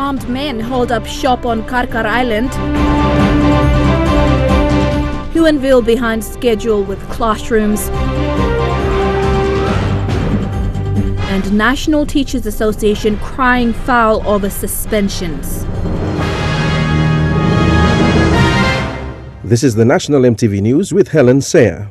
armed men hold up shop on Karkar Island. Huonville behind schedule with classrooms. And National Teachers Association crying foul over suspensions. This is the National EMTV News with Helen Sayer.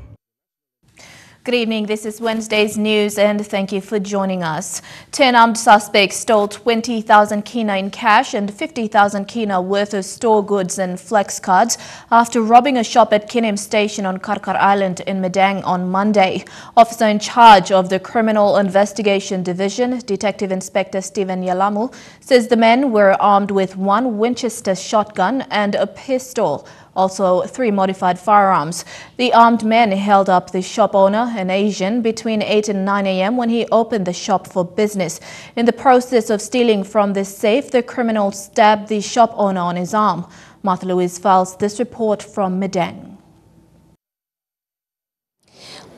Good evening, this is Wednesday's news and thank you for joining us. 10 armed suspects stole 20,000 kina in cash and 50,000 kina worth of store goods and flex cards after robbing a shop at Kinim Station on Karkar Island in Madang on Monday. Officer in charge of the Criminal Investigation Division, Detective Inspector Stephen Yalamu, says the men were armed with one Winchester shotgun and a pistol. Also, 3 modified firearms. The armed men held up the shop owner, an Asian, between 8 and 9 a.m. when he opened the shop for business. In the process of stealing from the safe, the criminal stabbed the shop owner on his arm. Martha Louise files this report from Madang.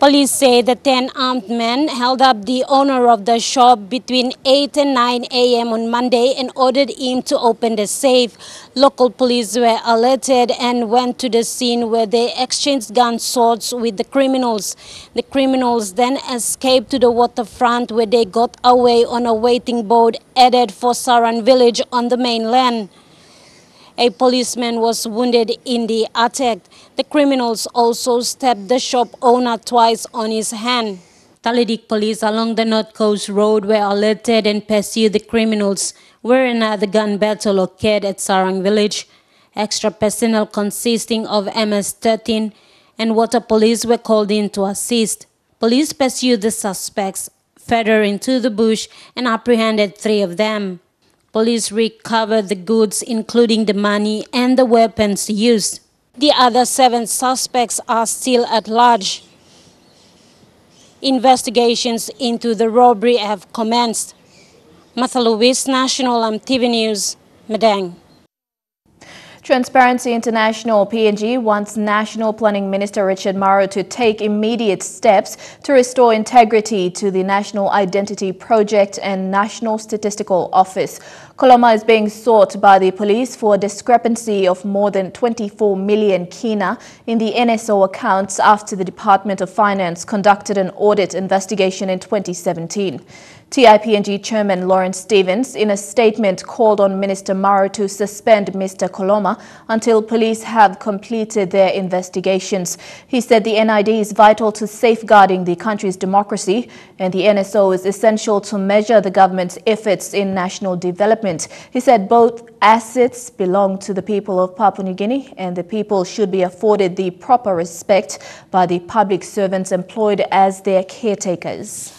Police say the 10 armed men held up the owner of the shop between 8 and 9 a.m. on Monday and ordered him to open the safe. Local police were alerted and went to the scene where they exchanged gun swords with the criminals. The criminals then escaped to the waterfront where they got away on a waiting boat headed for Saran village on the mainland. A policeman was wounded in the attack. The criminals also stabbed the shop owner twice on his hand. Talidik police along the North Coast Road were alerted and pursued the criminals, where another gun battle occurred at Sarang village. Extra personnel consisting of MS-13 and water police were called in to assist. Police pursued the suspects further into the bush and apprehended 3 of them. Police recovered the goods, including the money and the weapons used. The other 7 suspects are still at large. Investigations into the robbery have commenced. Martha Louise, National EMTV News, Madang. Transparency International (PNG) wants National Planning Minister Richard Maro to take immediate steps to restore integrity to the National Identity Project and National Statistical Office. Koloma is being sought by the police for a discrepancy of more than 24 million kina in the NSO accounts after the Department of Finance conducted an audit investigation in 2017. TIPNG Chairman Lawrence Stevens, in a statement, called on Minister Maro to suspend Mr. Koloma until police have completed their investigations. He said the NID is vital to safeguarding the country's democracy and the NSO is essential to measure the government's efforts in national development. He said both assets belong to the people of Papua New Guinea and the people should be afforded the proper respect by the public servants employed as their caretakers.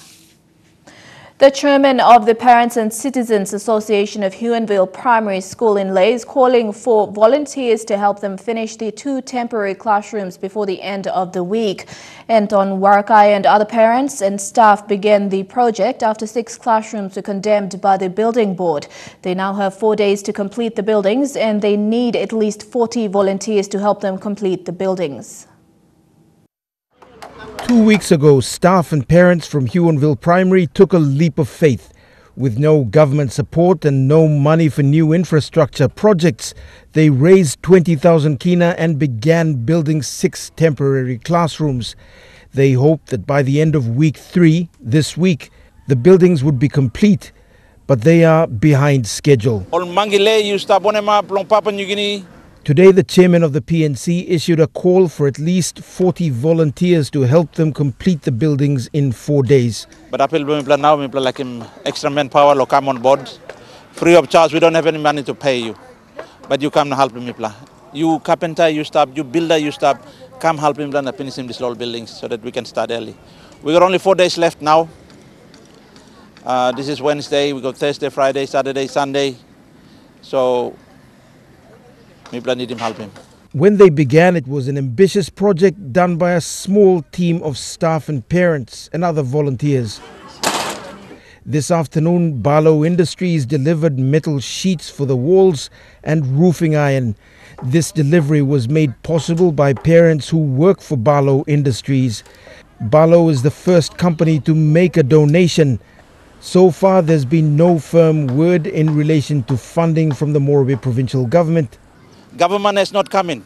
The chairman of the Parents and Citizens Association of Huonville Primary School in Lae is calling for volunteers to help them finish the 2 temporary classrooms before the end of the week. Anton Warakai and other parents and staff began the project after 6 classrooms were condemned by the building board. They now have 4 days to complete the buildings and they need at least 40 volunteers to help them complete the buildings. 2 weeks ago, staff and parents from Huonville Primary took a leap of faith. With no government support and no money for new infrastructure projects, they raised 20,000 kina and began building 6 temporary classrooms. They hoped that by the end of week 3, this week, the buildings would be complete, but they are behind schedule. Today, the chairman of the PNC issued a call for at least 40 volunteers to help them complete the buildings in 4 days. But appeal now, like extra manpower will come on board. Free of charge, we don't have any money to pay you. But you come and help me. You carpenter, you stop, you builder, you stop. Come help him and finish him these little buildings so that we can start early. We got only 4 days left now. This is Wednesday, we got Thursday, Friday, Saturday, Sunday. So people need him help him. When they began, it was an ambitious project done by a small team of staff and parents and other volunteers. This afternoon, Barlow Industries delivered metal sheets for the walls and roofing iron. This delivery was made possible by parents who work for Barlow Industries. Barlow is the first company to make a donation. So far, there's been no firm word in relation to funding from the Morobe provincial government. Government has not come in.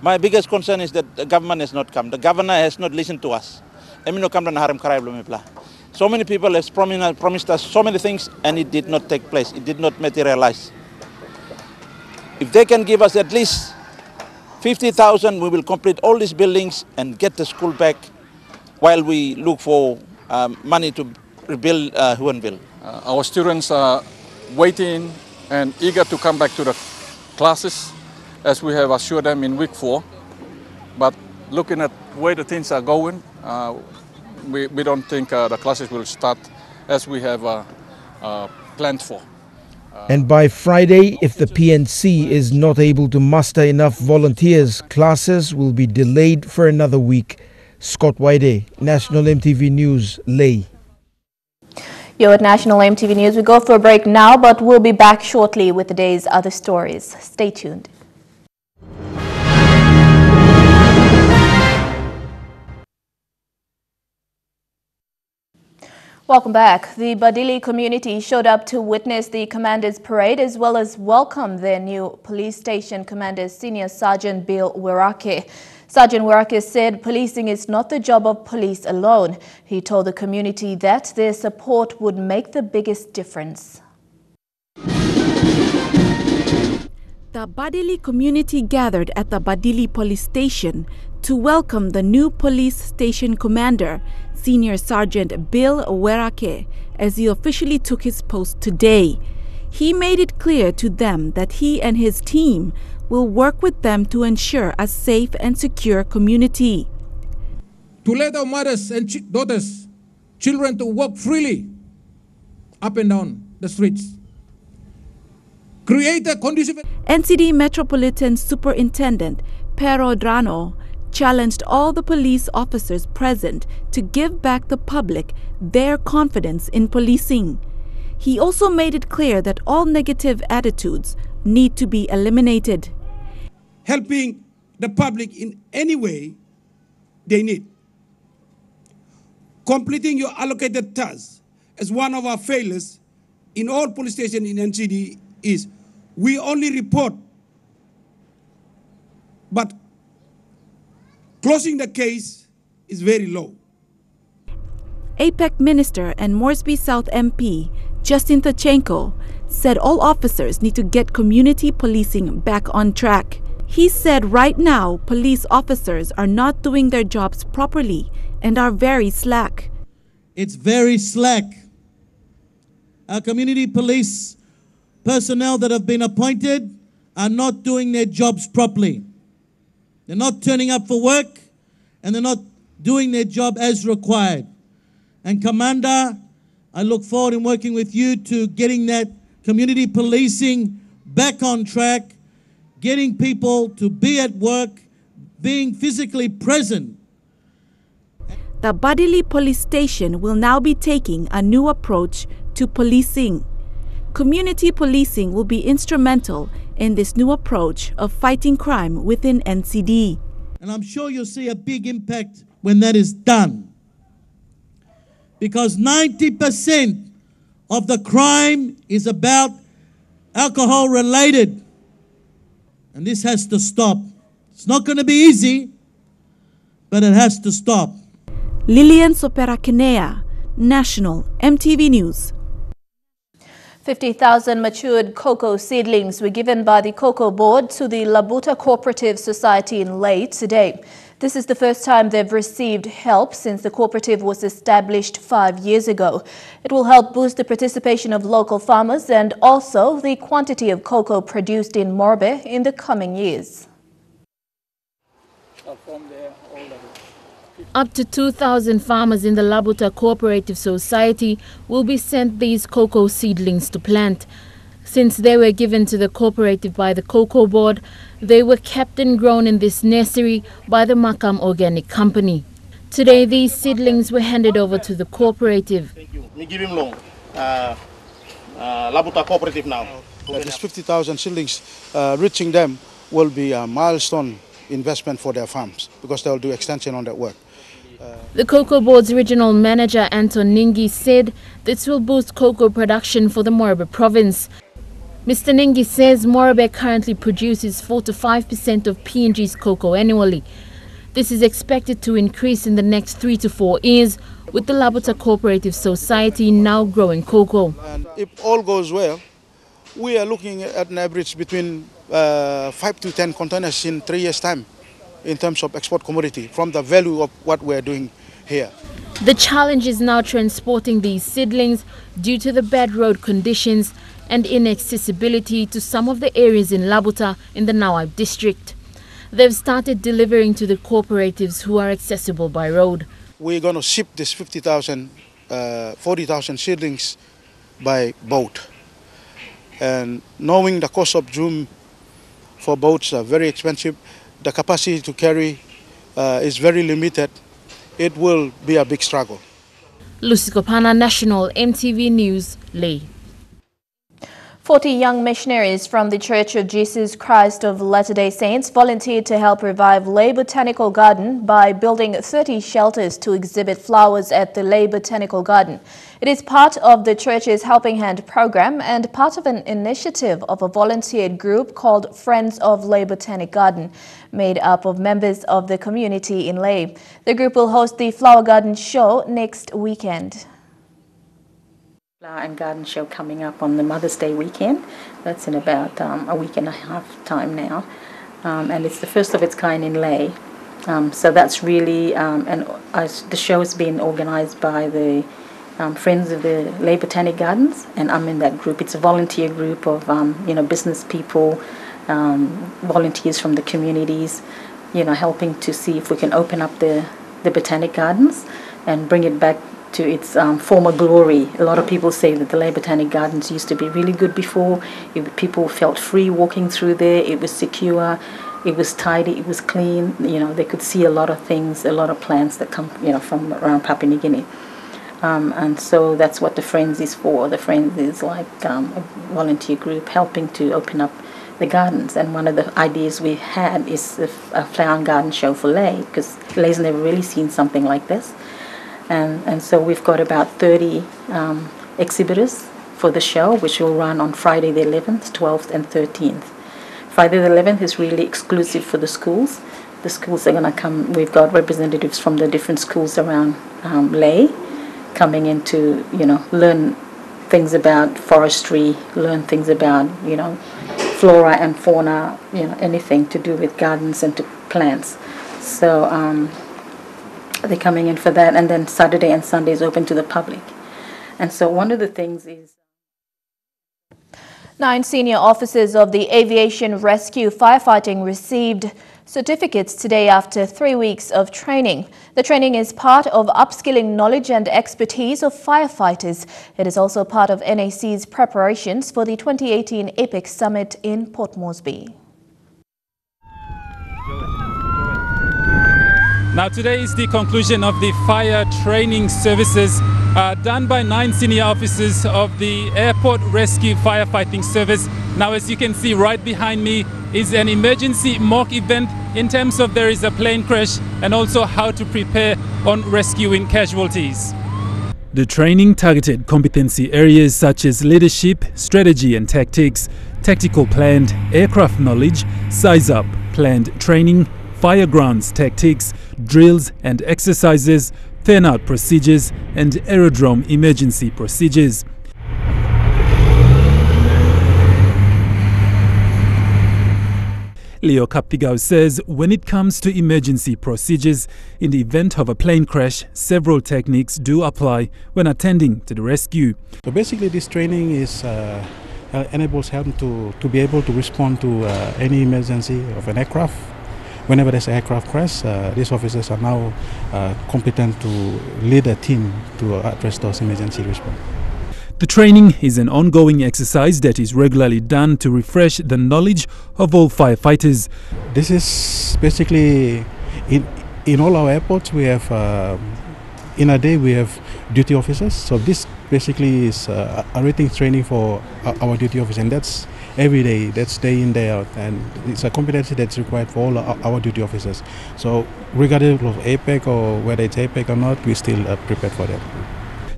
My biggest concern is that the government has not come. The governor has not listened to us. So many people have promised us so many things, and it did not take place. It did not materialize. If they can give us at least 50,000, we will complete all these buildings and get the school back while we look for money to rebuild Huonville. Our students are waiting and eager to come back to the classes, as we have assured them in week 4. But looking at where the things are going, we don't think the classes will start as we have planned for. And by Friday, if the PNC is not able to muster enough volunteers, classes will be delayed for another week. Scott Waide, National EMTV News, Lae. You're at National EMTV News. We go for a break now, but we'll be back shortly with the day's other stories. Stay tuned. Welcome back. The Badili community showed up to witness the commander's parade as well as welcome their new police station commander, Senior Sergeant Bill Werake. Sergeant Werake said policing is not the job of police alone. He told the community that their support would make the biggest difference. The Badili community gathered at the Badili police station to welcome the new police station commander, Senior Sergeant Bill Werake, as he officially took his post today. He made it clear to them that he and his team will work with them to ensure a safe and secure community. To let our mothers and daughters, children to walk freely up and down the streets. Create a conducive... NCD Metropolitan Superintendent Pero Drano challenged all the police officers present to give back the public their confidence in policing. He also made it clear that all negative attitudes need to be eliminated. Helping the public in any way they need. Completing your allocated tasks as one of our failures in all police stations in NCD is we only report, but closing the case is very low. APEC Minister and Moresby South MP Justin Tachenko said all officers need to get community policing back on track. He said right now police officers are not doing their jobs properly and are very slack. It's very slack. Our community police personnel that have been appointed are not doing their jobs properly. They're not turning up for work and they're not doing their job as required. And Commander, I look forward in working with you to getting that community policing back on track, getting people to be at work, being physically present. The Badili police station will now be taking a new approach to policing. Community policing will be instrumental in this new approach of fighting crime within NCD. And I'm sure you'll see a big impact when that is done. Because 90% of the crime is about alcohol related. And this has to stop. It's not going to be easy, but it has to stop. Lilian Soperakinea, National EMTV News. 50,000 matured cocoa seedlings were given by the Cocoa Board to the Labuta Cooperative Society in Lae today. This is the first time they've received help since the cooperative was established 5 years ago. It will help boost the participation of local farmers and also the quantity of cocoa produced in Morobe in the coming years. Up to 2,000 farmers in the Labuta Cooperative Society will be sent these cocoa seedlings to plant. Since they were given to the cooperative by the Cocoa Board, they were kept and grown in this nursery by the Makam Organic Company. Today, these seedlings were handed over to the cooperative. We give him loan. Labuta Cooperative now. These 50,000 seedlings, reaching them will be a milestone investment for their farms because they'll do extension on that work. The Cocoa Board's regional manager, Anton Ningi, said this will boost cocoa production for the Morobe province. Mr. Ningi says Morobe currently produces 4 to 5% of PNG's cocoa annually. This is expected to increase in the next 3 to 4 years, with the Labuta Cooperative Society now growing cocoa. And if all goes well, we are looking at an average between 5 to 10 containers in 3 years' time in terms of export commodity from the value of what we are doing here. The challenge is now transporting these seedlings due to the bad road conditions and inaccessibility to some of the areas in Labuta in the Nawab district. They've started delivering to the cooperatives who are accessible by road. We're going to ship this 40,000 seedlings by boat. And knowing the cost of Zoom for boats are very expensive, the capacity to carry is very limited. It will be a big struggle. Lucy Kopana, National EMTV News, Lae. 40 young missionaries from the Church of Jesus Christ of Latter-day Saints volunteered to help revive Lae Botanical Garden by building 30 shelters to exhibit flowers at the Lae Botanical Garden. It is part of the church's Helping Hand program and part of an initiative of a volunteered group called Friends of Lae Botanic Garden, made up of members of the community in Lae. The group will host the Flower Garden Show next weekend. Flower and Garden Show coming up on the Mother's Day weekend. That's in about a week and a half time now. And it's the first of its kind in Lae. So that's really, the show has been organised by the Friends of the Lae Botanic Gardens, and I'm in that group. It's a volunteer group of, business people, volunteers from the communities, helping to see if we can open up the Botanic Gardens and bring it back to its former glory. A lot of people say that the Lae Botanic Gardens used to be really good before. People felt free walking through there. It was secure, it was tidy, it was clean. They could see a lot of things, a lot of plants that come, from around Papua New Guinea. And so that's what the Friends is for. The Friends is like a volunteer group helping to open up the gardens. And one of the ideas we had is a flower and garden show for Lae, because Lae's never really seen something like this. And so we've got about 30 exhibitors for the show, which will run on Friday the 11th, 12th and 13th. Friday the 11th is really exclusive for the schools. The schools are going to come. We've got representatives from the different schools around Lae coming in to, learn things about forestry, learn things about, flora and fauna, anything to do with gardens and to plants. So they're coming in for that, and then Saturday and Sunday is open to the public. And so one of the things is 9 senior officers of the Aviation Rescue Firefighting received certificates today after 3 weeks of training. The training is part of upskilling knowledge and expertise of firefighters. It is also part of NAC's preparations for the 2018 APEC Summit in Port Moresby. Now today is the conclusion of the fire training services done by 9 senior officers of the Airport Rescue Firefighting Service. Now as you can see right behind me is an emergency mock event in terms of there is a plane crash and also how to prepare on rescuing casualties. The training targeted competency areas such as leadership, strategy and tactics, tactical planned aircraft knowledge, size up, planned training, firegrounds tactics, drills and exercises, turnout procedures and aerodrome emergency procedures. Leo Kaptigao says when it comes to emergency procedures, in the event of a plane crash, several techniques do apply when attending to the rescue. So basically this training is enables him to be able to respond to any emergency of an aircraft. Whenever there's an aircraft crash, these officers are now competent to lead a team to address those emergency response. The training is an ongoing exercise that is regularly done to refresh the knowledge of all firefighters. This is basically, in all our airports, we have, in a day we have duty officers. So this basically is a rating training for our duty officers, and that's every day. That's day in, day out, and it's a competency that's required for all our duty officers. So regardless of APEC or whether it's APEC or not, we still are prepared for that.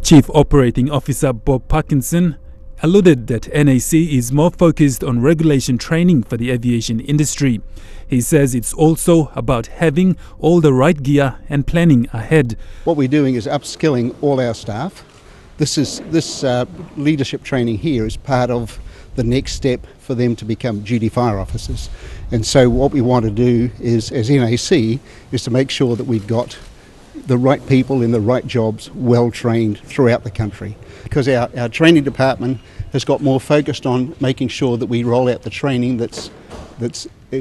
Chief Operating Officer Bob Parkinson alluded that NAC is more focused on regulation training for the aviation industry. He says it's also about having all the right gear and planning ahead. What we're doing is upskilling all our staff. This leadership training here is part of the next step for them to become duty fire officers. And so what we want to do is, as NAC, is to make sure that we've got the right people in the right jobs, well trained throughout the country. Because our training department has got more focused on making sure that we roll out the training that's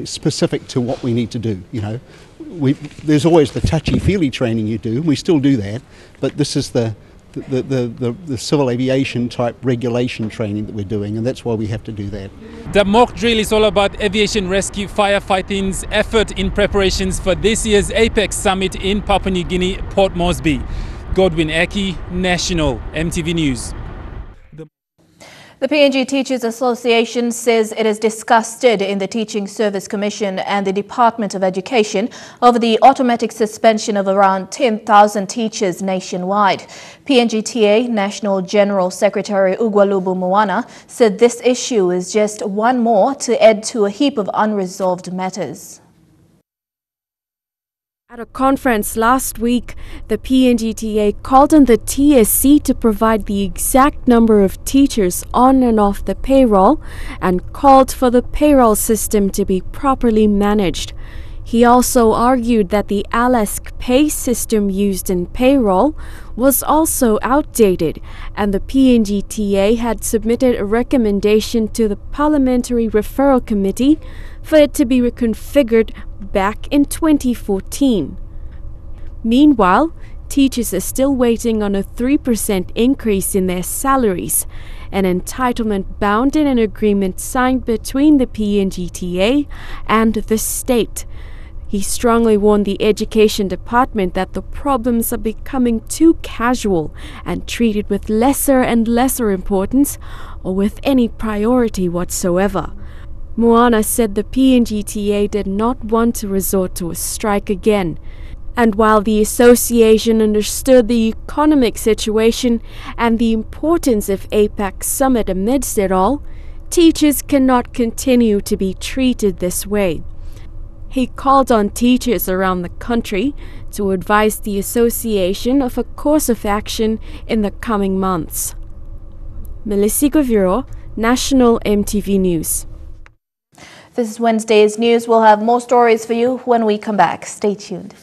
specific to what we need to do. You know, there's always the touchy-feely training you do, and we still do that, but this is the civil aviation type regulation training that we're doing, and that's why we have to do that. The mock drill is all about aviation rescue firefighting's effort in preparations for this year's APEC summit in Papua New Guinea, Port Moresby. Godwin Aki, National EMTV News. The PNG Teachers Association says it is disgusted in the Teaching Service Commission and the Department of Education over the automatic suspension of around 10,000 teachers nationwide. PNGTA National General Secretary Ugwalubu Moana said this issue is just one more to add to a heap of unresolved matters. At a conference last week, the PNGTA called on the TSC to provide the exact number of teachers on and off the payroll and called for the payroll system to be properly managed. He also argued that the ALESC pay system used in payroll was also outdated, and the PNGTA had submitted a recommendation to the Parliamentary Referral Committee for it to be reconfigured back in 2014. Meanwhile, teachers are still waiting on a 3% increase in their salaries, an entitlement bound in an agreement signed between the PNGTA and the state. He strongly warned the Education Department that the problems are becoming too casual and treated with lesser and lesser importance or with any priority whatsoever. Moana said the PNGTA did not want to resort to a strike again. And while the association understood the economic situation and the importance of APEC summit amidst it all, teachers cannot continue to be treated this way. He called on teachers around the country to advise the association of a course of action in the coming months. Melissa Goviro, National EMTV News. This is Wednesday's news. We'll have more stories for you when we come back. Stay tuned.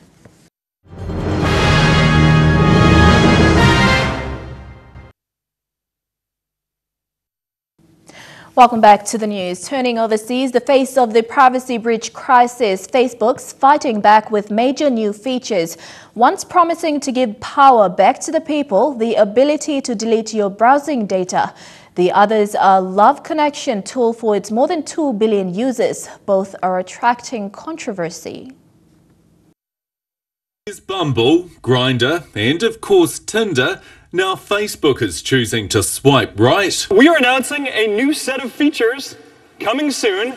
Welcome back to the news. Turning overseas, the face of the privacy breach crisis, Facebook's fighting back with major new features. Once promising to give power back to the people, the ability to delete your browsing data. The others are Love Connection tool for its more than 2 billion users. Both are attracting controversy. There's Bumble, Grindr, and of course Tinder. Now Facebook is choosing to swipe right. We are announcing a new set of features coming soon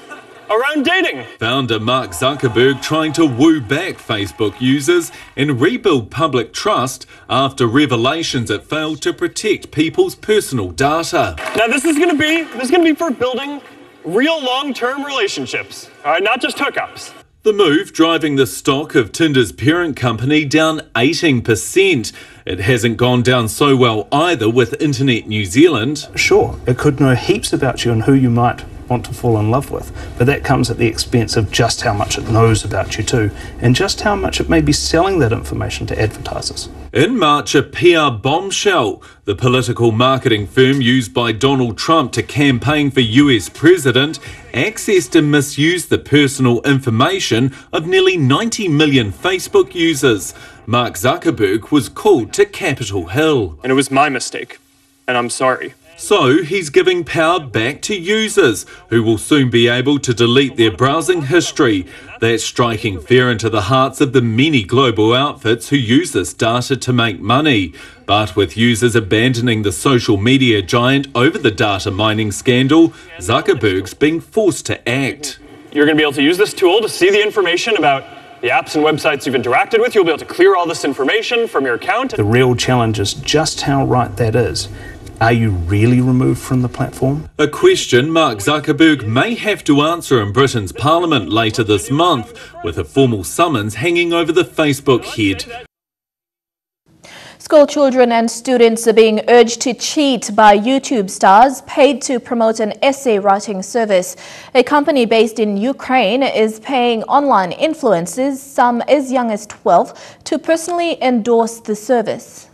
around dating. Founder Mark Zuckerberg trying to woo back Facebook users and rebuild public trust after revelations it failed to protect people's personal data. Now this is going to be for building real long-term relationships, all right, not just hookups. The move driving the stock of Tinder's parent company down 18%. It hasn't gone down so well either with Internet New Zealand. Sure, it could know heaps about you and who you might want to fall in love with, but that comes at the expense of just how much it knows about you too, and just how much it may be selling that information to advertisers. In March, a PR bombshell. The political marketing firm used by Donald Trump to campaign for US president accessed and misused the personal information of nearly 90 million Facebook users. Mark Zuckerberg was called to Capitol Hill. And it was my mistake, and I'm sorry. So he's giving power back to users, who will soon be able to delete their browsing history. That's striking fear into the hearts of the many global outfits who use this data to make money. But with users abandoning the social media giant over the data mining scandal, Zuckerberg's being forced to act. You're going to be able to use this tool to see the information about the apps and websites you've interacted with. You'll be able to clear all this information from your account. The real challenge is just how right that is. Are you really removed from the platform? A question Mark Zuckerberg may have to answer in Britain's Parliament later this month, with a formal summons hanging over the Facebook head. School children and students are being urged to cheat by YouTube stars paid to promote an essay writing service. A company based in Ukraine is paying online influencers, some as young as 12, to personally endorse the service.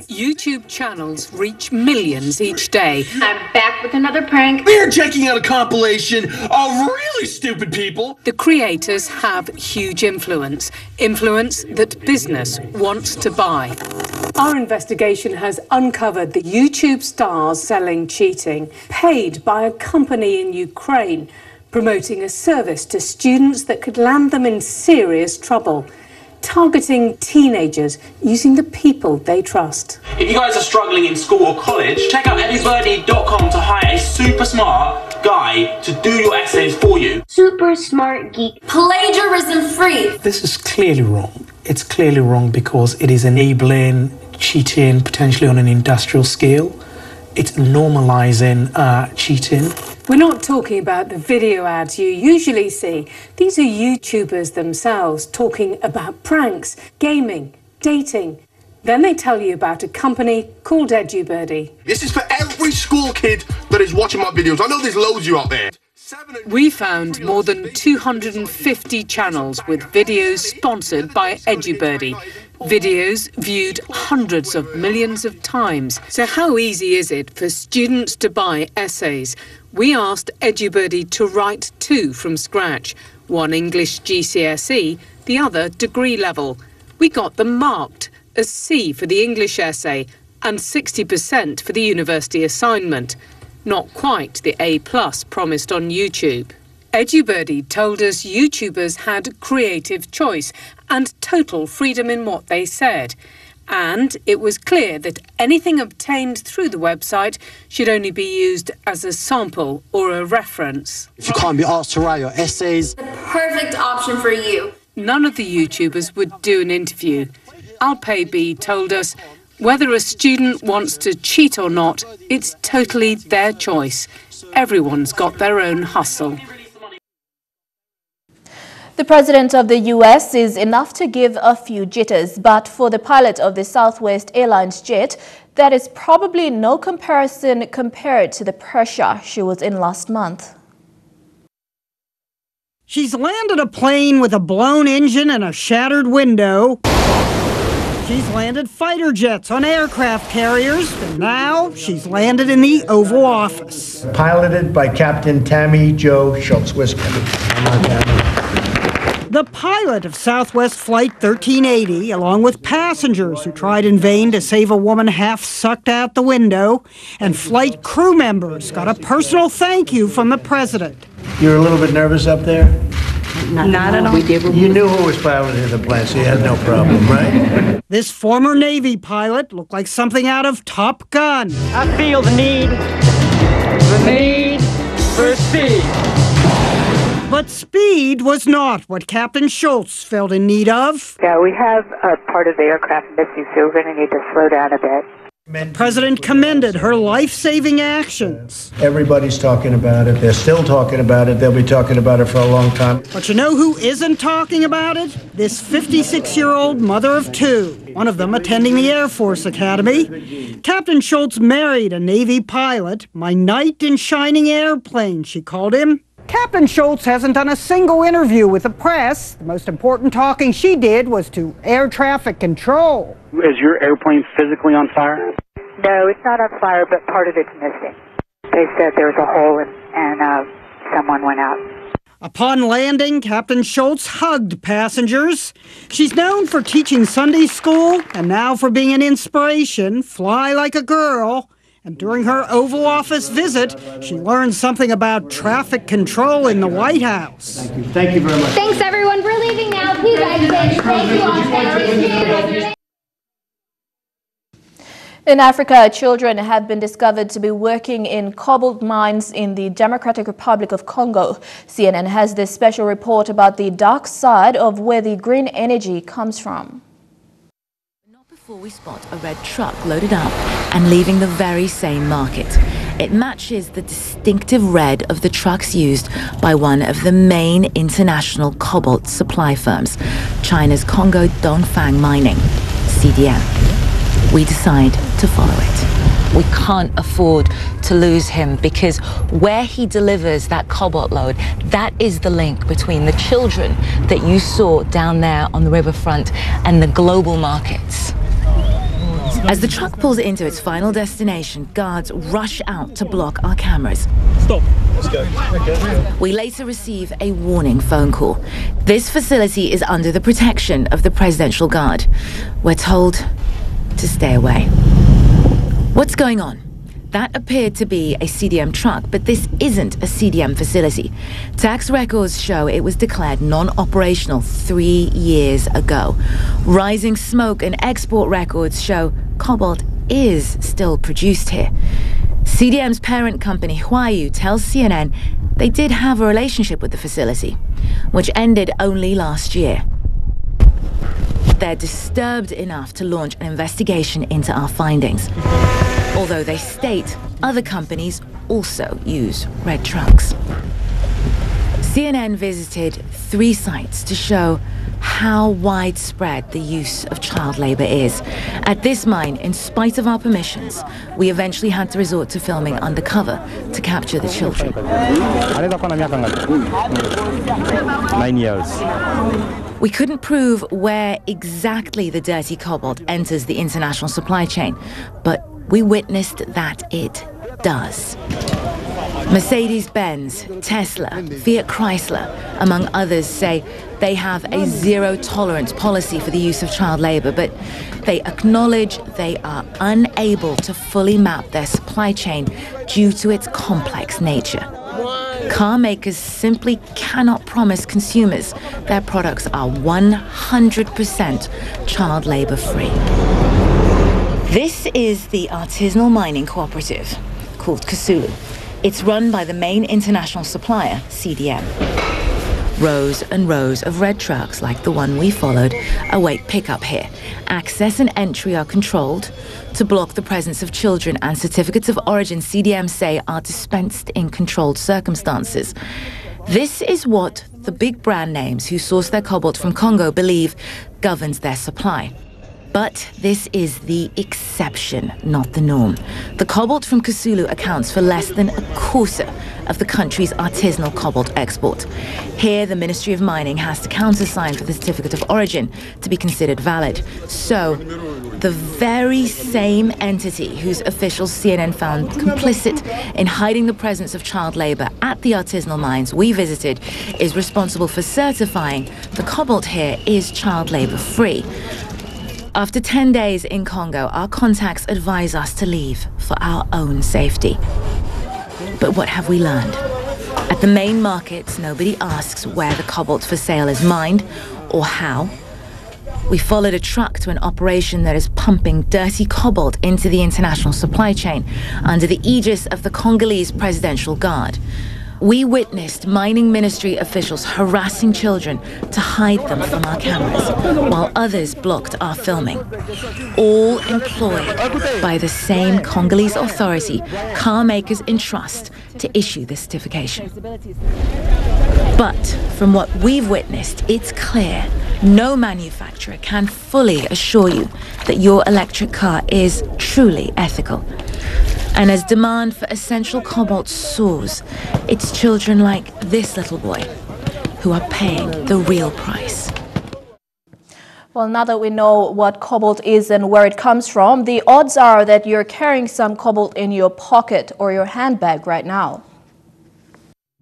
YouTube channels reach millions each day. I'm back with another prank. We're checking out a compilation of really stupid people. The creators have huge influence that business wants to buy. Our investigation has uncovered the YouTube stars selling cheating, paid by a company in Ukraine, promoting a service to students that could land them in serious trouble. Targeting teenagers using the people they trust. If you guys are struggling in school or college, check out anybirdie.com to hire a super smart guy to do your essays for you. Super smart geek. Plagiarism free. This is clearly wrong. It's clearly wrong because it is enabling cheating potentially on an industrial scale. It's normalizing cheating. We're not talking about the video ads you usually see. These are YouTubers themselves talking about pranks, gaming, dating. Then they tell you about a company called EduBirdie. This is for every school kid that is watching my videos. I know there's loads of you out there. We found more than 250 channels with videos sponsored by EduBirdie. Videos viewed hundreds of millions of times. So how easy is it for students to buy essays? We asked EduBirdie to write two from scratch, one English GCSE, the other degree level. We got them marked, a C for the English essay and 60% for the university assignment. Not quite the A+ promised on YouTube. EduBirdie told us YouTubers had creative choice and total freedom in what they said. And it was clear that anything obtained through the website should only be used as a sample or a reference. If you can't be asked to write your essays. The perfect option for you. None of the YouTubers would do an interview. Alpayb told us whether a student wants to cheat or not, it's totally their choice. Everyone's got their own hustle. The president of the US is enough to give a few jitters, but for the pilot of the Southwest Airlines jet, that is probably no comparison compared to the pressure she was in last month. She's landed a plane with a blown engine and a shattered window. She's landed fighter jets on aircraft carriers, and now she's landed in the Oval Office. Piloted by Captain Tammy Jo Schultz-Wiskin. The pilot of Southwest Flight 1380, along with passengers who tried in vain to save a woman half sucked out the window, and flight crew members got a personal thank you from the president. You were a little bit nervous up there? Not at all. You knew who was piloting the plane, so you had no problem, right? This former Navy pilot looked like something out of Top Gun. I feel the need for speed. But speed was not what Captain Schultz felt in need of. Yeah, we have a part of the aircraft missing, so we're going to need to slow down a bit. The president commended her life-saving actions. Everybody's talking about it. They're still talking about it. They'll be talking about it for a long time. But you know who isn't talking about it? This 56-year-old mother of two, one of them attending the Air Force Academy. Captain Schultz married a Navy pilot, my knight in shining airplane, she called him. Captain Schultz hasn't done a single interview with the press. The most important talking she did was to air traffic control. Is your airplane physically on fire? No, it's not on fire, but part of it's missing. They said there was a hole and someone went out. Upon landing, Captain Schultz hugged passengers. She's known for teaching Sunday school and now for being an inspiration, fly like a girl. And during her Oval Office visit, she learned something about traffic control in the White House. Thank you. Thank you very much. Thanks, everyone. We're leaving now. Please exit. Thank you all. In Africa, children have been discovered to be working in cobalt mines in the Democratic Republic of Congo. CNN has this special report about the dark side of where the green energy comes from. Not before we spot a red truck loaded up and leaving the very same market. It matches the distinctive red of the trucks used by one of the main international cobalt supply firms, China's Congo Dongfang Mining, CDM. We decide to follow it. We can't afford to lose him because where he delivers that cobalt load, that is the link between the children that you saw down there on the riverfront and the global markets. As the truck pulls into its final destination, guards rush out to block our cameras. Stop. Let's go. We later receive a warning phone call. This facility is under the protection of the Presidential Guard. We're told to stay away. What's going on? That appeared to be a CDM truck, but this isn't a CDM facility. Tax records show it was declared non-operational 3 years ago. Rising smoke and export records show cobalt is still produced here. CDM's parent company, Huonville, tells CNN they did have a relationship with the facility, which ended only last year. They're disturbed enough to launch an investigation into our findings, although they state other companies also use red trucks. CNN visited 3 sites to show how widespread the use of child labor is. At this mine, in spite of our permissions, we eventually had to resort to filming undercover to capture the children. 9 years. We couldn't prove where exactly the dirty cobalt enters the international supply chain, but we witnessed that it does. Mercedes-Benz, Tesla, Fiat Chrysler, among others, say they have a zero-tolerance policy for the use of child labor, but they acknowledge they are unable to fully map their supply chain due to its complex nature. Car makers simply cannot promise consumers their products are 100% child labor free. This is the artisanal mining cooperative called Kasulu. It's run by the main international supplier, CDM. Rows and rows of red trucks like the one we followed await pickup here. Access and entry are controlled to block the presence of children, and certificates of origin, CDM say, are dispensed in controlled circumstances. This is what the big brand names who source their cobalt from Congo believe governs their supply. But this is the exception, not the norm. The cobalt from Kasulu accounts for less than a quarter of the country's artisanal cobalt export. Here, the Ministry of Mining has to countersign for the certificate of origin to be considered valid. So, the very same entity whose officials CNN found complicit in hiding the presence of child labor at the artisanal mines we visited is responsible for certifying the cobalt here is child labor free. After 10 days in Congo, our contacts advise us to leave for our own safety. But what have we learned? At the main markets, nobody asks where the cobalt for sale is mined or how. We followed a truck to an operation that is pumping dirty cobalt into the international supply chain under the aegis of the Congolese Presidential Guard. We witnessed mining ministry officials harassing children to hide them from our cameras, while others blocked our filming. All employed by the same Congolese authority car makers entrust to issue this certification. But from what we've witnessed, it's clear no manufacturer can fully assure you that your electric car is truly ethical. And as demand for essential cobalt soars, it's children like this little boy who are paying the real price. Well, now that we know what cobalt is and where it comes from, the odds are that you're carrying some cobalt in your pocket or your handbag right now.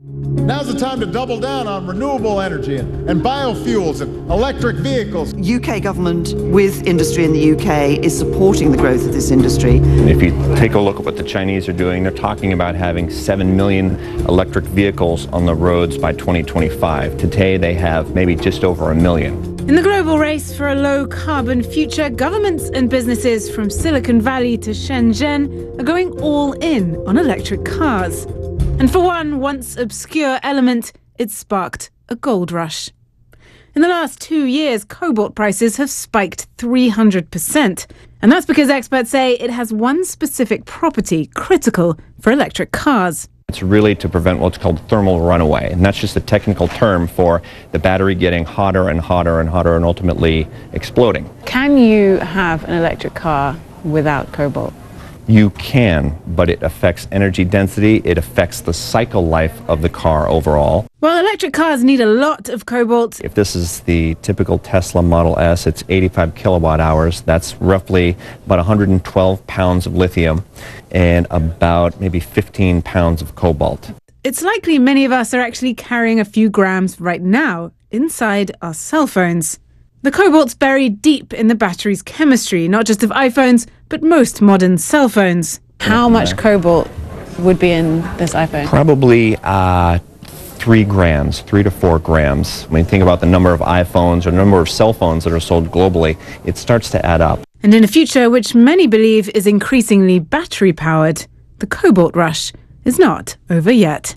Now's the time to double down on renewable energy and biofuels and electric vehicles. UK government with industry in the UK is supporting the growth of this industry. If you take a look at what the Chinese are doing, they're talking about having 7 million electric vehicles on the roads by 2025. Today they have maybe just over 1 million. In the global race for a low-carbon future, governments and businesses from Silicon Valley to Shenzhen are going all in on electric cars. And for one once obscure element, it sparked a gold rush. In the last 2 years, cobalt prices have spiked 300%. And that's because experts say it has one specific property critical for electric cars. It's really to prevent what's called thermal runaway, and that's just a technical term for the battery getting hotter and hotter and hotter and ultimately exploding. Can you have an electric car without cobalt? You can, but it affects energy density, it affects the cycle life of the car overall. Well, electric cars need a lot of cobalt. If this is the typical Tesla Model S, it's 85 kilowatt hours. That's roughly about 112 pounds of lithium and about maybe 15 pounds of cobalt. It's likely many of us are actually carrying a few grams right now inside our cell phones. The cobalt's buried deep in the battery's chemistry, not just of iPhones, but most modern cell phones. How much cobalt would be in this iPhone? Probably 3 grams, 3 to 4 grams. When you think about the number of iPhones or the number of cell phones that are sold globally, it starts to add up. And in a future which many believe is increasingly battery-powered, the cobalt rush is not over yet.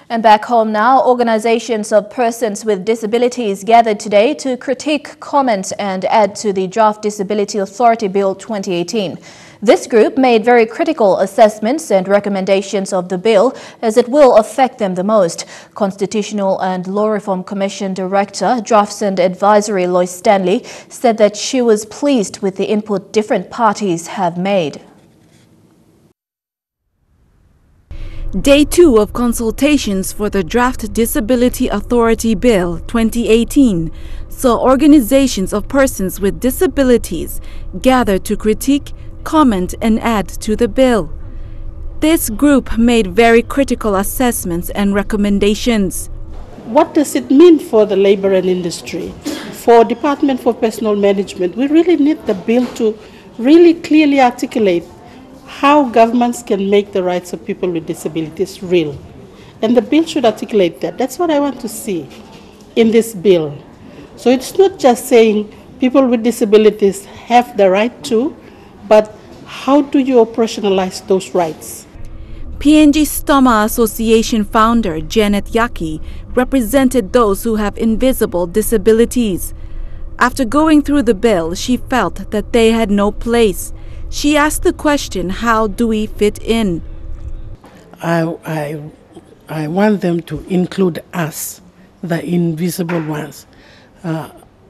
And back home now, organizations of persons with disabilities gathered today to critique, comment and add to the Draft Disability Authority Bill 2018. This group made very critical assessments and recommendations of the bill as it will affect them the most. Constitutional and Law Reform Commission Director, Drafts and Advisory Lae Stanley said that she was pleased with the input different parties have made. Day 2 of consultations for the Draft Disability Authority Bill 2018 saw organizations of persons with disabilities gather to critique, comment and add to the bill. This group made very critical assessments and recommendations. What does it mean for the labor and industry? For Department for Personnel Management, we really need the bill to really clearly articulate how governments can make the rights of people with disabilities real. And the bill should articulate that. That's what I want to see in this bill. So it's not just saying people with disabilities have the right to, but how do you operationalize those rights? PNG Stoma Association founder Janet Yaki represented those who have invisible disabilities. After going through the bill, she felt that they had no place. She asked the question, how do we fit in? I want them to include us, the invisible ones.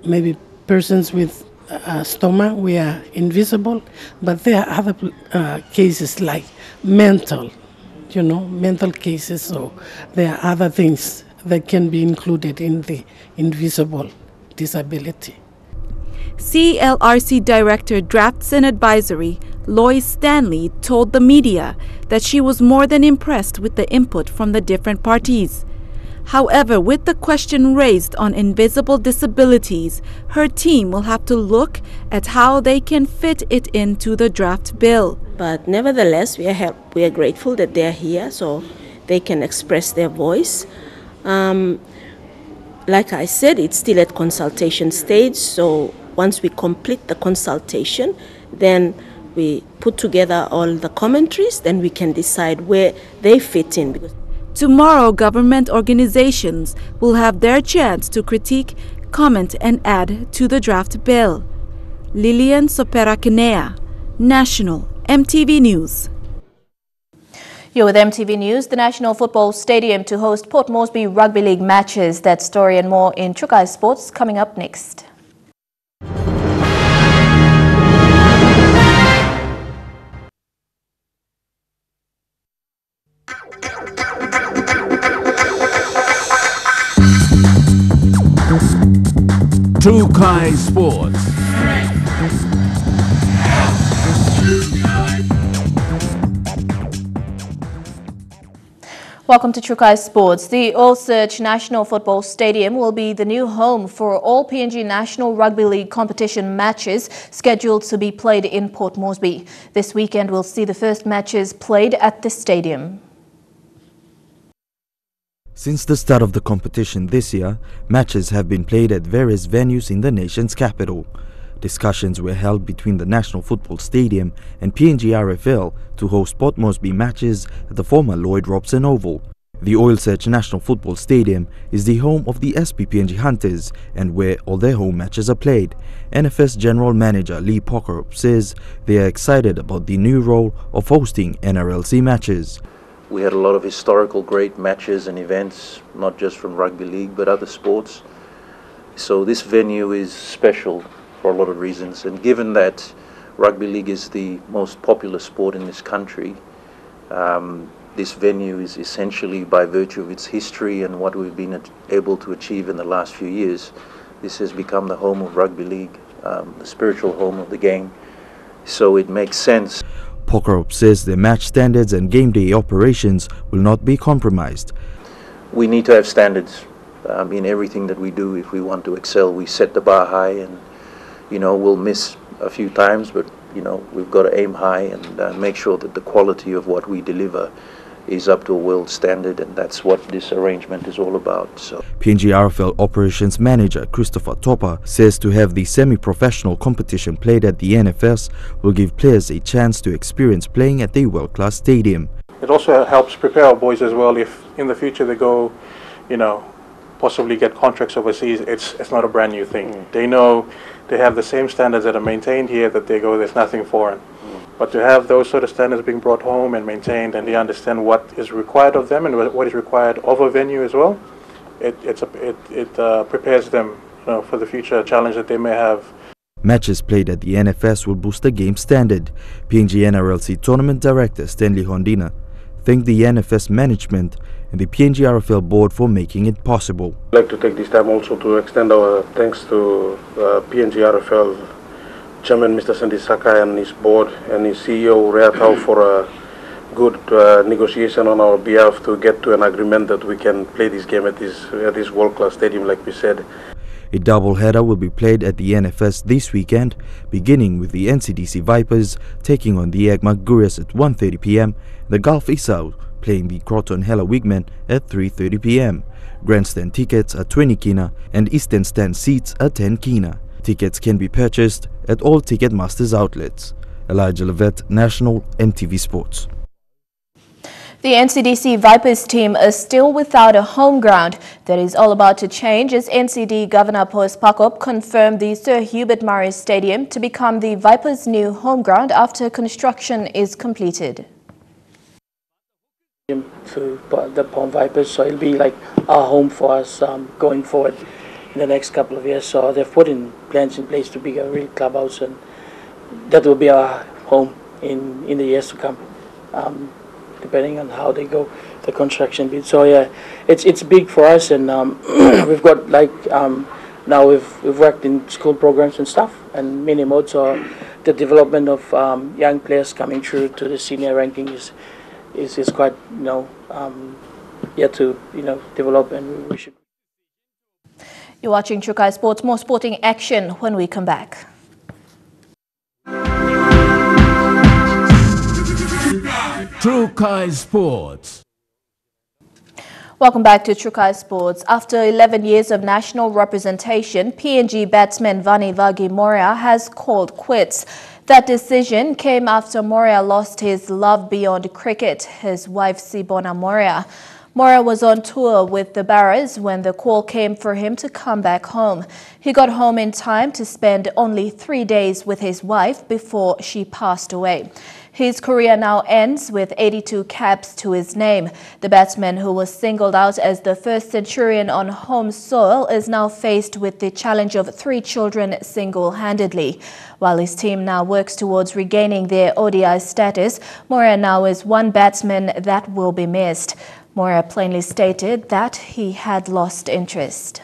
Maybe persons with stoma, we are invisible, but there are other cases like mental cases, so there are other things that can be included in the invisible disability. CLRC Director Drafts and Advisory, Lae Stanley, told the media that she was more than impressed with the input from the different parties. However, with the question raised on invisible disabilities, her team will have to look at how they can fit it into the draft bill. But nevertheless, we are grateful that they are here so they can express their voice. Like I said, it's still at consultation stage, so once we complete the consultation, then we put together all the commentaries, then we can decide where they fit in. Tomorrow, government organizations will have their chance to critique, comment and add to the draft bill. Lilian Soperakinea, National MTV News. You're with MTV News. The National Football Stadium to host Port Moresby Rugby League matches. That story and more in Chukai Sports coming up next. Chukai Sports. Welcome to Trukai Sports. The Oil Search National Football Stadium will be the new home for all PNG National Rugby League competition matches scheduled to be played in Port Moresby. This weekend will see the first matches played at the stadium. Since the start of the competition this year, matches have been played at various venues in the nation's capital. Discussions were held between the National Football Stadium and PNG RFL to host Port Moresby matches at the former Lloyd Robson Oval. The Oil Search National Football Stadium is the home of the SPPNG Hunters and where all their home matches are played. NFS General Manager Lae Botanic says they are excited about the new role of hosting NRLC matches. We had a lot of historical great matches and events, not just from rugby league but other sports. So this venue is special for a lot of reasons, and given that rugby league is the most popular sport in this country, this venue is essentially, by virtue of its history and what we've been able to achieve in the last few years, this has become the home of rugby league, the spiritual home of the game. So it makes sense. Pokerop says the match standards and game day operations will not be compromised. We need to have standards in everything that we do if we want to excel. We set the bar high, and we'll miss a few times, but we've got to aim high and make sure that the quality of what we deliver is up to a world standard, and that's what this arrangement is all about. So PNG RFL Operations Manager Christopher Topper says to have the semi-professional competition played at the NFS will give players a chance to experience playing at a world-class stadium. It also helps prepare our boys as well if in the future they go, possibly get contracts overseas. It's not a brand new thing. They know they have the same standards that are maintained here, that they go, there's nothing foreign. But to have those sort of standards being brought home and maintained, and they understand what is required of them and what is required of a venue as well, it prepares them for the future challenge that they may have. Matches played at the NFS will boost the game standard. PNG NRLC Tournament Director Stanley Hondina thanked the NFS management and the PNG RFL board for making it possible. I'd like to take this time also to extend our thanks to PNG RFL Chairman Mr. Sandy Sakai and his board and his CEO Rea Tau for a good negotiation on our behalf to get to an agreement that we can play this game at this world-class stadium, like we said. A double-header will be played at the NFS this weekend, beginning with the NCDC Vipers taking on the Agma Gurias at 1:30 p.m, the Gulf Isau playing the Croton Hella Wigmen at 3:30 p.m. Grandstand tickets are 20 kina and Eastern Stand seats are 10 kina. Tickets can be purchased at all Ticketmasters outlets. Elijah Levet, National EMTV Sports. The NCDC Vipers team is still without a home ground. That is all about to change as NCD Governor Poes Pakop confirmed the Sir Hubert Murray Stadium to become the Vipers' new home ground after construction is completed. To the Pond Vipers, so it'll be like our home for us going forward in the next couple of years. So they've put in plans in place to be a real clubhouse, and that will be our home in the years to come, depending on how they go the construction bit. So yeah, it's big for us, and we've got now we've worked in school programs and stuff, and mini modes. So the development of young players coming through to the senior ranking is quite yet to develop, and we should. You're watching Trukai Sports. More sporting action when we come back. Trukai Sports. Welcome back to Trukai Sports. After 11 years of national representation, PNG batsman Vani Vagi Moria has called quits. That decision came after Moria lost his love beyond cricket, his wife Sibona Moria. Moria was on tour with the Barras when the call came for him to come back home. He got home in time to spend only 3 days with his wife before she passed away. His career now ends with 82 caps to his name. The batsman, who was singled out as the first centurion on home soil, is now faced with the challenge of 3 children single-handedly. While his team now works towards regaining their ODI status, Moria now is one batsman that will be missed. Moria plainly stated that he had lost interest.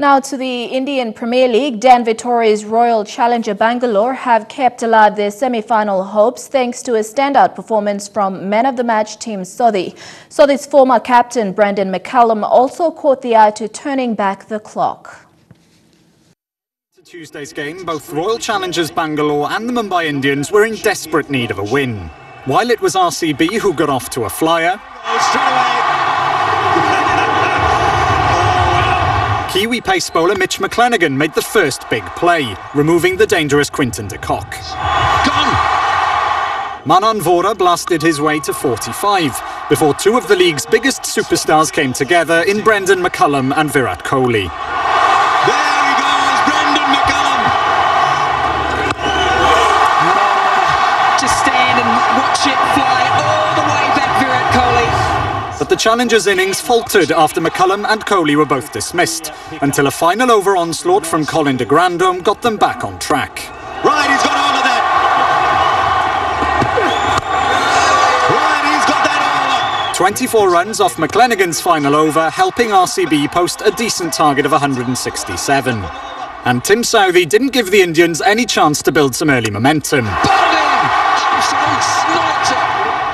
Now to the Indian Premier League, Dan Vittori's Royal Challenger Bangalore have kept alive their semi-final hopes thanks to a standout performance from man of the match Tim Southee. Southee's former captain Brandon McCallum also caught the eye to turning back the clock. Tuesday's game, both Royal Challengers Bangalore and the Mumbai Indians were in desperate need of a win. While it was RCB who got off to a flyer, Kiwi pace bowler Mitch McClenaghan made the first big play, removing the dangerous Quinton de Kock. Manan Vora blasted his way to 45, before two of the league's biggest superstars came together in Brendan McCullum and Virat Kohli. But the Challengers' innings faltered after McCullum and Kohli were both dismissed, until a final over onslaught from Colin de Grandhomme got them back on track. Right, he's got all of that. Right, he's got that all. 24 runs off McClenaghan's final over, helping RCB post a decent target of 167. And Tim Southee didn't give the Indians any chance to build some early momentum,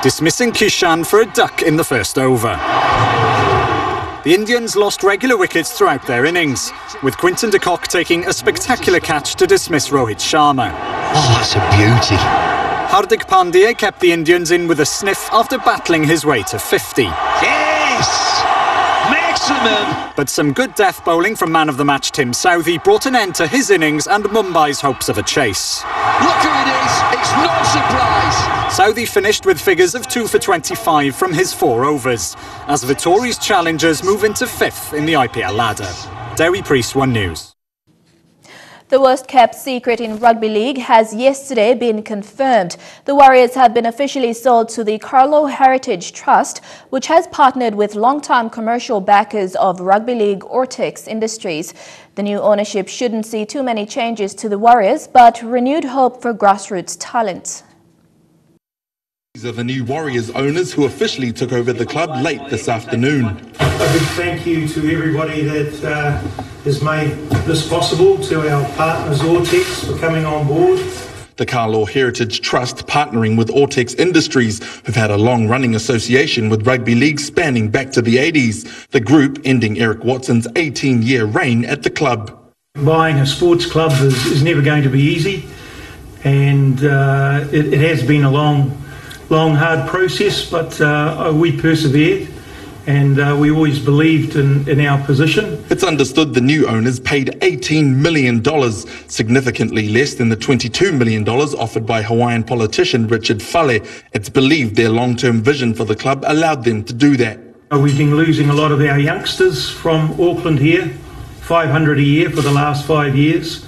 dismissing Kishan for a duck in the first over. The Indians lost regular wickets throughout their innings, with Quinton de Kock taking a spectacular catch to dismiss Rohit Sharma. Oh, that's a beauty. Hardik Pandya kept the Indians in with a sniff after battling his way to 50. Yes! Maximum! But some good death bowling from man of the match Tim Southee brought an end to his innings and Mumbai's hopes of a chase. Look who it is, it's no surprise. Southee finished with figures of 2 for 25 from his 4 overs, as Vittori's Challengers move into 5th in the IPL ladder. Dewi Priest, One News. The worst-kept secret in rugby league has yesterday been confirmed. The Warriors have been officially sold to the Carlo Heritage Trust, which has partnered with long-time commercial backers of rugby league Ortex Industries. The new ownership shouldn't see too many changes to the Warriors, but renewed hope for grassroots talent. These are the new Warriors owners who officially took over the club late this afternoon. A big thank you to everybody that has made this possible, to our partners Ortex for coming on board. The Carlo Heritage Trust partnering with Ortex Industries, who've had a long-running association with rugby league spanning back to the 80s. The group ending Eric Watson's 18-year reign at the club. Buying a sports club is never going to be easy, and it has been a long, hard process, but we persevered. And we always believed in our position. It's understood the new owners paid $18 million, significantly less than the $22 million offered by Hawaiian politician Richard Faole. It's believed their long-term vision for the club allowed them to do that. We've been losing a lot of our youngsters from Auckland here, 500 a year for the last 5 years.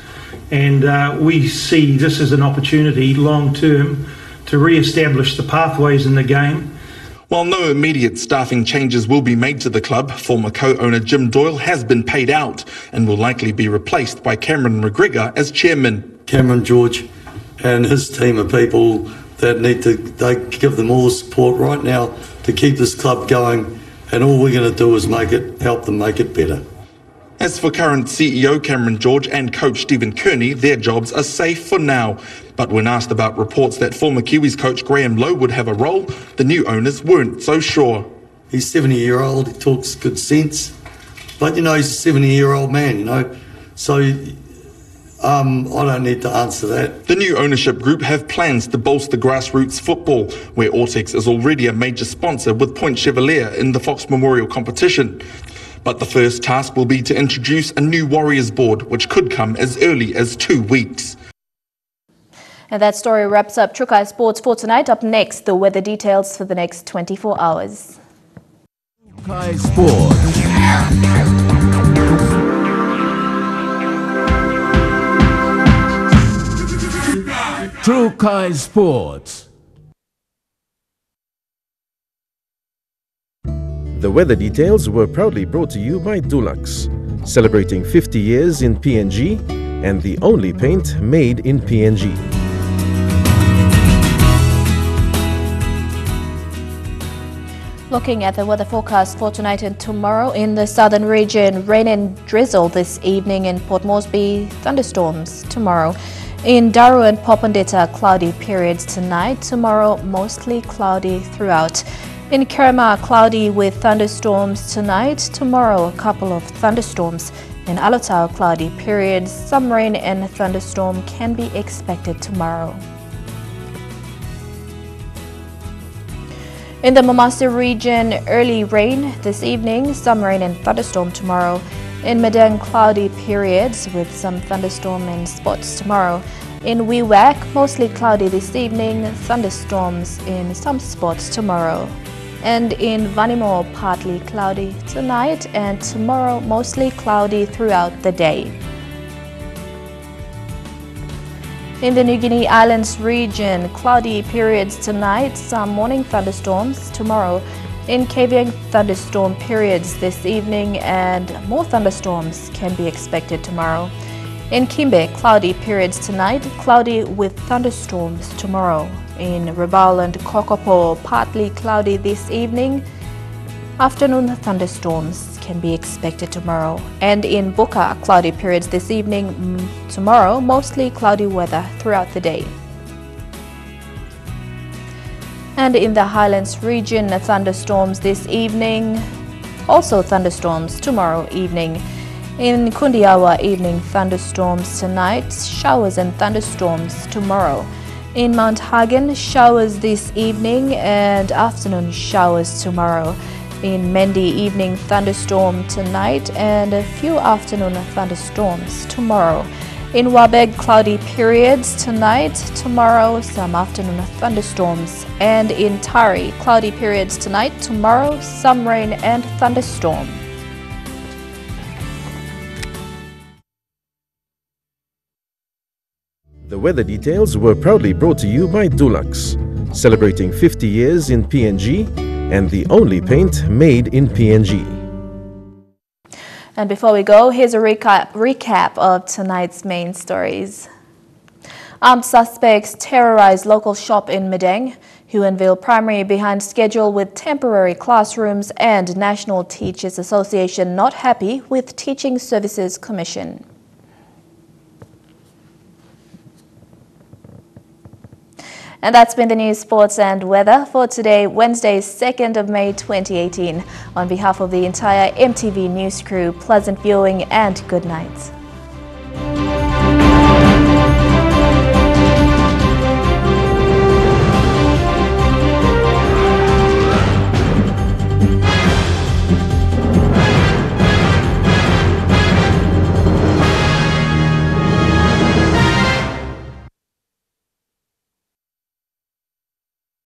And we see this as an opportunity long-term to re-establish the pathways in the game. While no immediate staffing changes will be made to the club, former co-owner Jim Doyle has been paid out and will likely be replaced by Cameron McGregor as chairman. Cameron George and his team of people that they give them all the support right now to keep this club going, and all we're going to do is help them make it better. As for current CEO Cameron George and coach Stephen Kearney, their jobs are safe for now. But when asked about reports that former Kiwis coach Graham Lowe would have a role, the new owners weren't so sure. He's 70-year-old, he talks good sense. But, he's a 70-year-old man, So I don't need to answer that. The new ownership group have plans to bolster grassroots football, where Ortex is already a major sponsor with Point Chevalier in the Fox Memorial competition. But the first task will be to introduce a new Warriors board, which could come as early as 2 weeks. And that story wraps up Trukai Sports for tonight. Up next, the weather details for the next 24 hours. Trukai Sports. Trukai Sports. The weather details were proudly brought to you by Dulux, celebrating 50 years in PNG and the only paint made in PNG. Looking at the weather forecast for tonight and tomorrow in the southern region, rain and drizzle this evening. In Port Moresby, thunderstorms tomorrow. In Daru and Popondetta, cloudy periods tonight. Tomorrow, mostly cloudy throughout. In Kerema, cloudy with thunderstorms tonight. Tomorrow, a couple of thunderstorms. In Alotau, cloudy periods. Some rain and thunderstorm can be expected tomorrow. In the Mamasa region, early rain this evening, some rain and thunderstorm tomorrow. In Madang, cloudy periods with some thunderstorm in spots tomorrow. In Wewak, mostly cloudy this evening, thunderstorms in some spots tomorrow. And in Vanimo, partly cloudy tonight, and tomorrow mostly cloudy throughout the day. In the New Guinea Islands region, cloudy periods tonight, some morning thunderstorms tomorrow. In Kavieng, thunderstorm periods this evening and more thunderstorms can be expected tomorrow. In Kimbe, cloudy periods tonight, cloudy with thunderstorms tomorrow. In Rabaul and Kokopo, partly cloudy this evening. Afternoon thunderstorms can be expected tomorrow. And in Buka, cloudy periods this evening. Tomorrow, mostly cloudy weather throughout the day. And in the Highlands region, thunderstorms this evening. Also thunderstorms tomorrow evening. In Kundiawa, evening thunderstorms tonight. Showers and thunderstorms tomorrow. In Mount Hagen, showers this evening and afternoon showers tomorrow. In Mendi, evening thunderstorm tonight and a few afternoon thunderstorms tomorrow. In Wabeg, cloudy periods tonight, tomorrow some afternoon thunderstorms. And in Tari, cloudy periods tonight, tomorrow some rain and thunderstorm. The weather details were proudly brought to you by Dulux, celebrating 50 years in PNG and the only paint made in PNG. And before we go, here's a recap of tonight's main stories. Armed suspects terrorized local shop in Madang. Huonville Primary behind schedule with temporary classrooms, and National Teachers Association not happy with Teaching Services Commission. And that's been the news, sports and weather for today, Wednesday, 2nd of May 2018. On behalf of the entire EMTV news crew, pleasant viewing and good night.